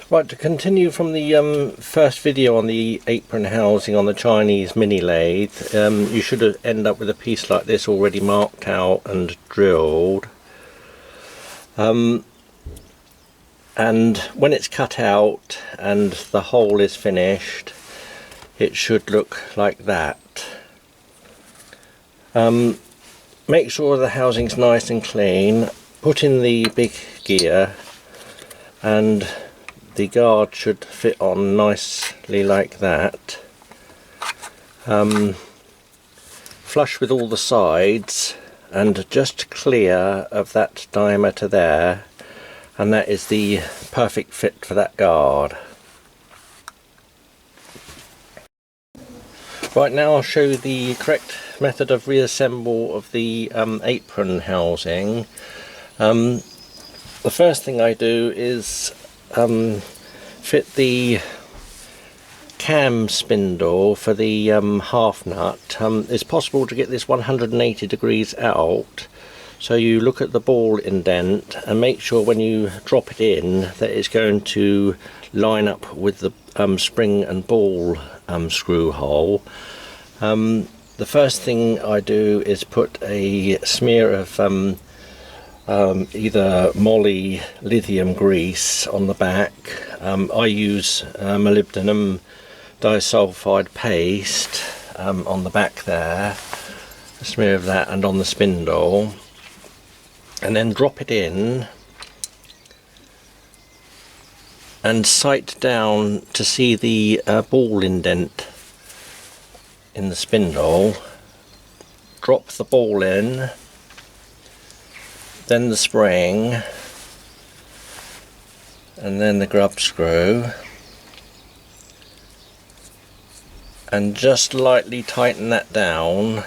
Right, to continue from the first video on the apron housing on the Chinese mini lathe, you should end up with a piece like this already marked out and drilled. And when it's cut out and the hole is finished, it should look like that. Make sure the housing's nice and clean, put in the big gear, and the guard should fit on nicely like that. Flush with all the sides and just clear of that diameter there, and that is the perfect fit for that guard. Right, now I'll show you the correct method of reassemble of the apron housing. The first thing I do is fit the cam spindle for the half nut. It's possible to get this 180 degrees out, so you look at the ball indent and make sure when you drop it in that it's going to line up with the spring and ball screw hole. The first thing I do is put a smear of either moly lithium grease on the back. I use molybdenum disulfide paste on the back there, a smear of that, and on the spindle, and then drop it in and sight down to see the ball indent in the spindle. Drop the ball in, then the spring, and then the grub screw, and just lightly tighten that down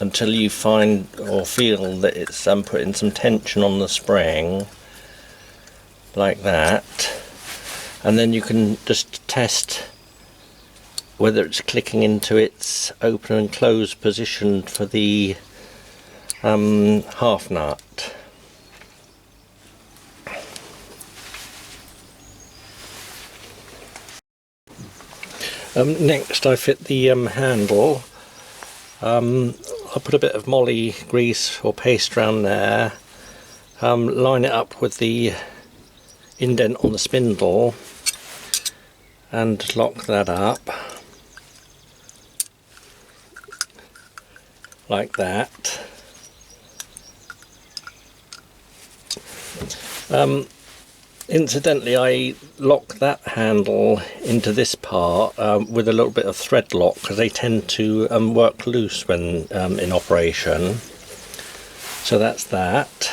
until you find or feel that it's putting some tension on the spring, like that. And then you can just test whether it's clicking into its open and close position for the half nut. Next I fit the handle. I'll put a bit of moly grease or paste around there, line it up with the indent on the spindle and lock that up like that. Incidentally, I lock that handle into this part with a little bit of thread lock, because they tend to work loose when in operation. So that's that.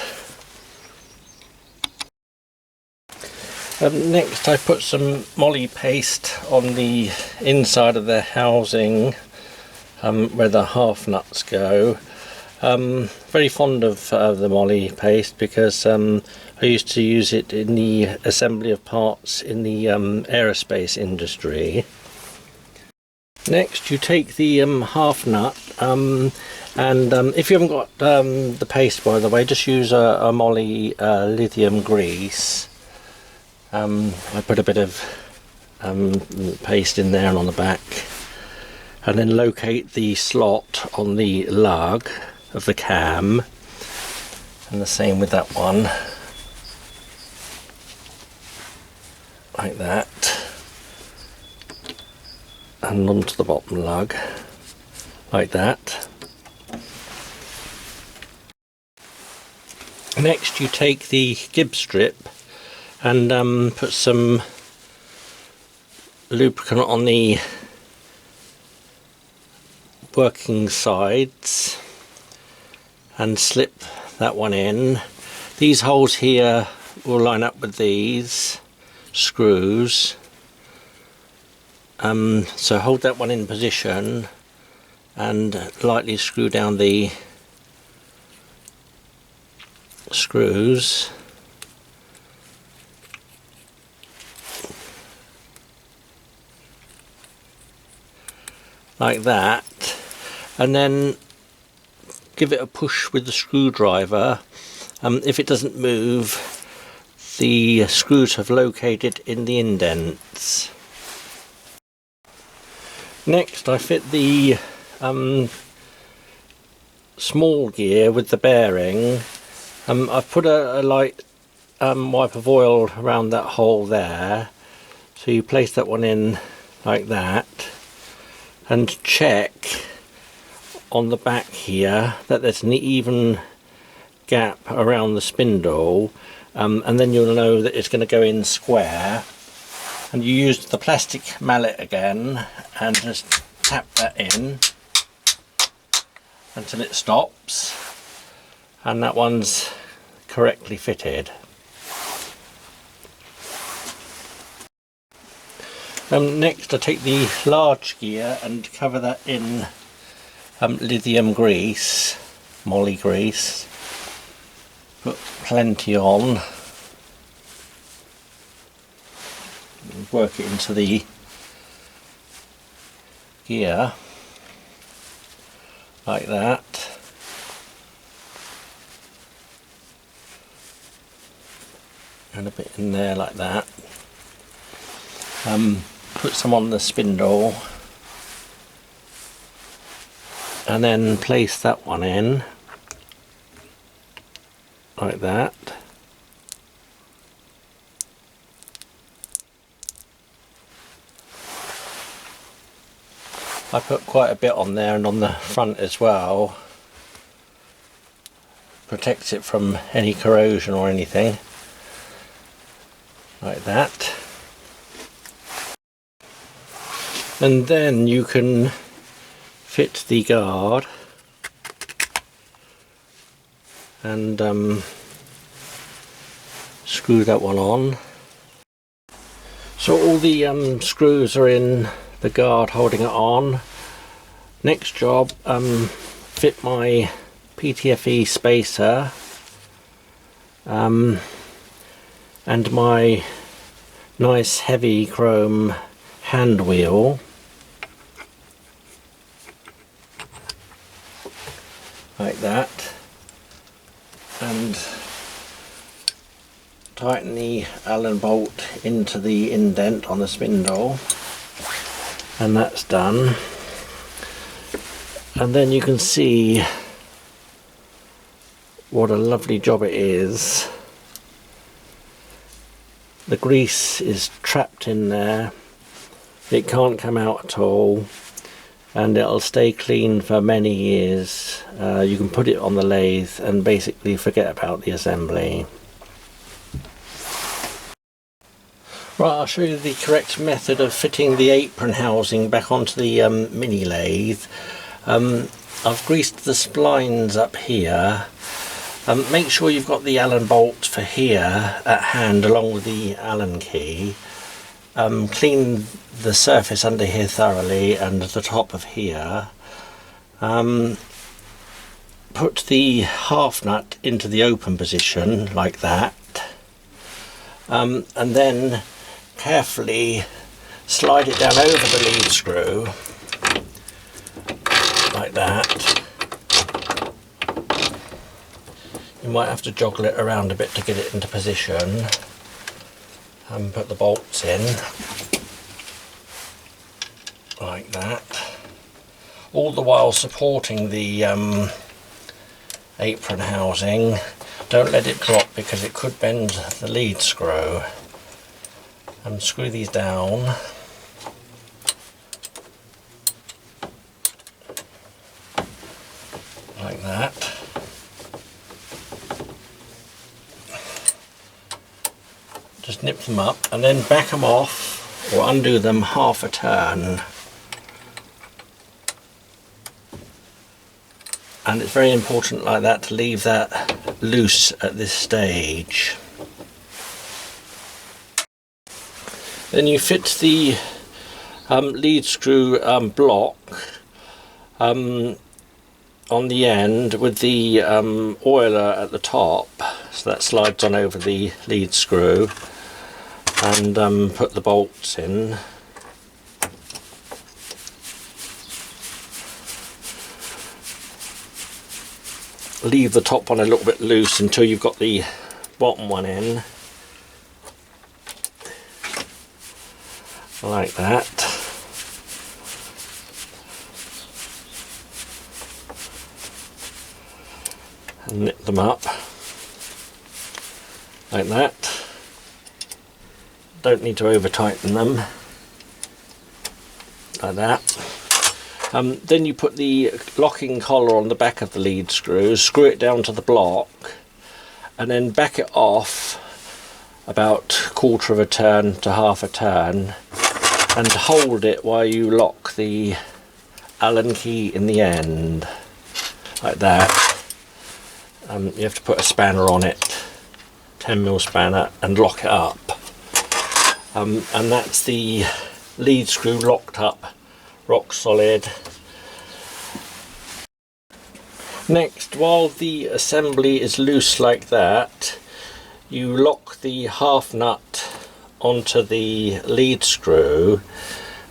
Next I put some moly paste on the inside of the housing where the half nuts go. Very fond of the moly paste because I used to use it in the assembly of parts in the aerospace industry. Next you take the half nut, and if you haven't got the paste, by the way, just use a moly lithium grease. I put a bit of paste in there and on the back, and then locate the slot on the lug of the cam, and the same with that one, like that, and onto the bottom lug like that. Next you take the gib strip and put some lubricant on the working sides and slip that one in. These holes here will line up with these screws, so hold that one in position and lightly screw down the screws like that, and then give it a push with the screwdriver. If it doesn't move, the screws have located in the indents. Next I fit the small gear with the bearing. I've put a light wipe of oil around that hole there, so you place that one in like that and check on the back here that there's an even gap around the spindle, and then you'll know that it's going to go in square. And you use the plastic mallet again and just tap that in until it stops, and that one's correctly fitted. Next I take the large gear and cover that in lithium grease, moly grease. Put plenty on. Work it into the gear like that. And a bit in there like that. Put some on the spindle and then place that one in like that. I put quite a bit on there and on the front as well. Protects it from any corrosion or anything. Like that. And then you can fit the guard and screw that one on. So all the screws are in the guard holding it on. Next job, fit my PTFE spacer and my nice heavy chrome hand wheel like that, and tighten the Allen bolt into the indent on the spindle, and that's done. And then you can see what a lovely job it is. The grease is trapped in there, it can't come out at all, and it'll stay clean for many years. You can put it on the lathe and basically forget about the assembly. Right, I'll show you the correct method of fitting the apron housing back onto the mini lathe. I've greased the splines up here. Make sure you've got the Allen bolt for here at hand along with the Allen key. Clean the surface under here thoroughly and the top of here. Put the half nut into the open position like that, and then carefully slide it down over the lead screw like that. You might have to joggle it around a bit to get it into position, and put the bolts in like that, all the while supporting the apron housing. Don't let it drop because it could bend the lead screw. And screw these down like that. Just nip them up and then back them off or undo them half a turn. And it's very important like that to leave that loose at this stage. Then you fit the lead screw block on the end with the oiler at the top, so that slides on over the lead screw, and put the bolts in. Leave the top one a little bit loose until you've got the bottom one in, like that. And knit them up like that. Don't need to over tighten them, like that. Then you put the locking collar on the back of the lead screw, screw it down to the block, and then back it off about 1/4 of a turn to 1/2 a turn, and hold it while you lock the Allen key in the end, like that. You have to put a spanner on it, 10mm spanner, and lock it up. And that's the lead screw locked up, rock solid. Next, while the assembly is loose like that, you lock the half nut onto the lead screw,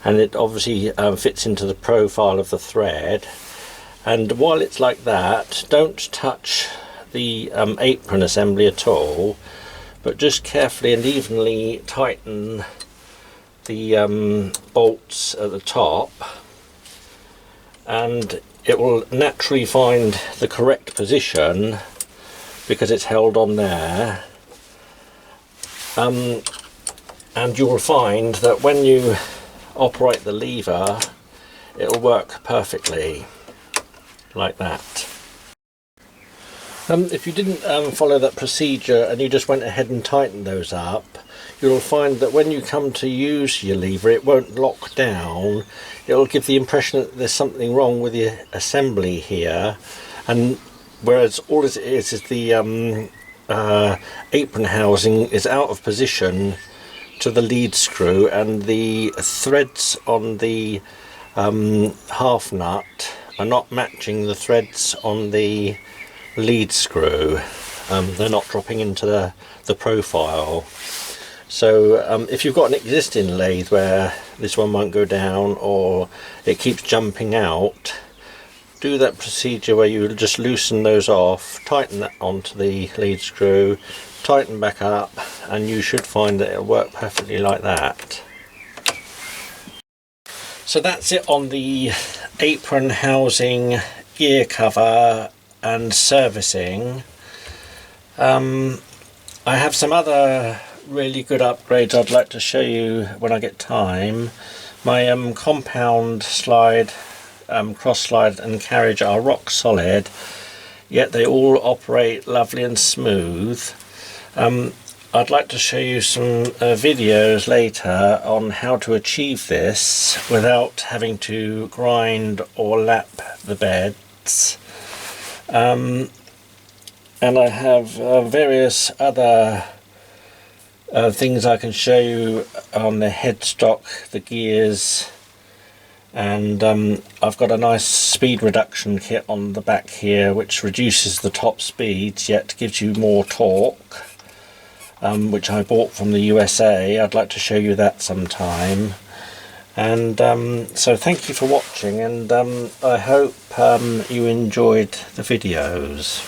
and it obviously fits into the profile of the thread. And while it's like that, don't touch the apron assembly at all, but just carefully and evenly tighten the bolts at the top, and it will naturally find the correct position because it's held on there. And you will find that when you operate the lever, it'll work perfectly like that. If you didn't follow that procedure and you just went ahead and tightened those up, you'll find that when you come to use your lever, it won't lock down. It'll give the impression that there's something wrong with the assembly here, and whereas all it is the apron housing is out of position to the lead screw, and the threads on the half nut are not matching the threads on the lead screw. They're not dropping into the profile. So if you've got an existing lathe where this one won't go down or it keeps jumping out, do that procedure where you just loosen those off, tighten that onto the lead screw, tighten back up, and you should find that it'll work perfectly like that. So that's it on the apron housing, gear cover and servicing. I have some other really good upgrades I'd like to show you when I get time. My compound slide, cross slide and carriage are rock solid, yet they all operate lovely and smooth. I'd like to show you some videos later on how to achieve this without having to grind or lap the beds. And I have various other things I can show you on the headstock, the gears, and I've got a nice speed reduction kit on the back here which reduces the top speeds yet gives you more torque, which I bought from the USA. I'd like to show you that sometime. And so thank you for watching, and I hope you enjoyed the videos.